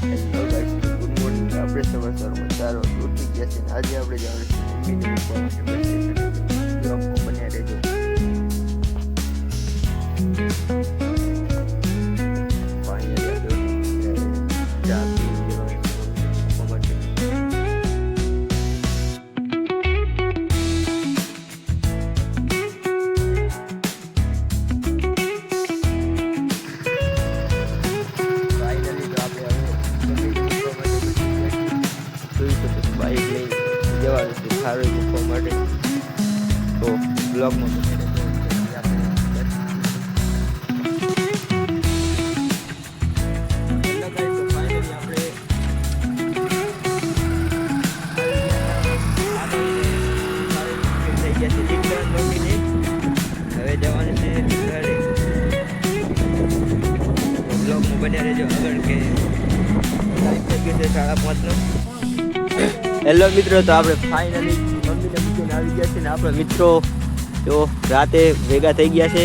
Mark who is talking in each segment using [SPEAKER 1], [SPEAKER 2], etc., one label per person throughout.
[SPEAKER 1] Hello guys, good morning. આપણે સવારમાં 4 વાગે ઉઠી ગયા છે. આજે આપણે જવાનું છે મમ્મીને મૂકવા માટે બસ સ્ટેશન. બ્લોગમાં બન્યા રહેજો. ફાઇનલી આપણે ચા પી લેવાની છે મૂકવા માટે. બાઈક લઈને જવાનું છે ખારોઈ મૂકવા માટે. તો બ્લોગમાં હવે જવાનું છે ઘરે. બ્લોગમાં બન્યા રહેજો આગળ કે ટાઈમ થઈ ગયો છે 5:30નો. હેલો મિત્રો, તો આપણે ફાઇનલી મમ્મીને મૂકીને આવી ગયા છે ને આપણા મિત્રો જો રાતે ભેગા થઈ ગયા છે.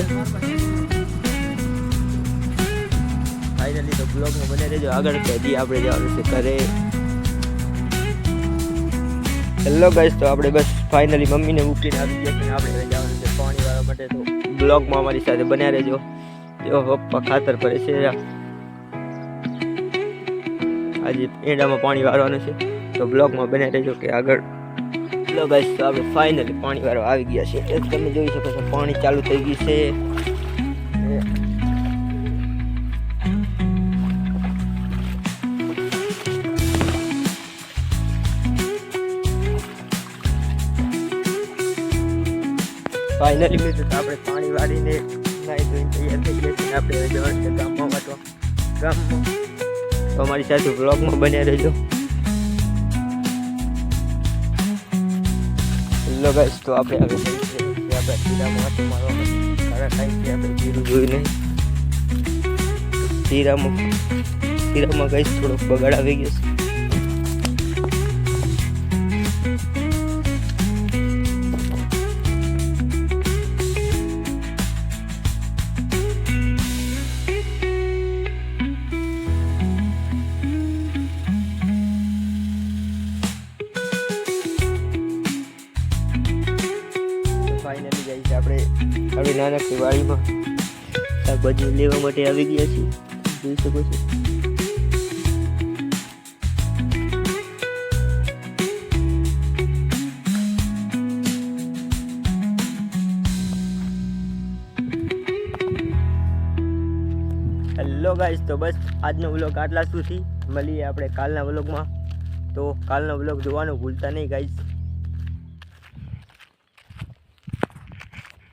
[SPEAKER 1] ફાઇનલી તો બ્લોગમાં બને રહેજો આગળ કે હજી આપણે જવાનું છે ઘરે. હેલો ગાઈસ, તો આપણે બસ ફાઇનલી મમ્મીને મૂકીને આવી ગયા છે ને આપણે જવાનું છે પાણી વાળવા માટે. તો બ્લોગમાં અમારી સાથે બન્યા રહેજો. જો પપ્પા ખાતર ભરે છે. આજે એડામાં પાણી વાળવાનું છે તો બ્લોગમાં બને રહેજો કે આગળ. હેલો ગાઈસ, તો આપણે ફાઇનલી પાણી વાળવા આવી ગયા છે. તમે જોઈ શકો છો પાણી ચાલુ થઈ ગયું છે. ફાઇનલી મિત્રો, તો આપણે પાણી વાળીને નાઈ ધોઈને તૈયાર થઈ ગયા છે. આપણે હવે જવાનું છે ગામમાં વાટવા. ગામમાં તો અમારી સાથે બ્લોગમાં બન્યા રહેજો. હેલો ગાઈસ, તો આપણે હવે આપણે જીરામાં હાથે મારવા સારા ટાઈમથી આપણે જીરું જોઈ નહીં. જીરામાં ગાઈસ થોડોક બગાડ આવી ગયો છે. ફાઇનલી ગાઈસ, આપણે હવે નાનકડી વાડીમાં શાકભાજી લેવા માટે આવી ગયા છીએ. જોઈ શકો છો. હેલો ગાઈસ, તો બસ આજનો વ્લોગ આટલા સુધી. મળીએ આપણે કાલના વ્લોગમાં. તો કાલનો વ્લોગ જોવાનું ભૂલતા નહીં ગાઈસ.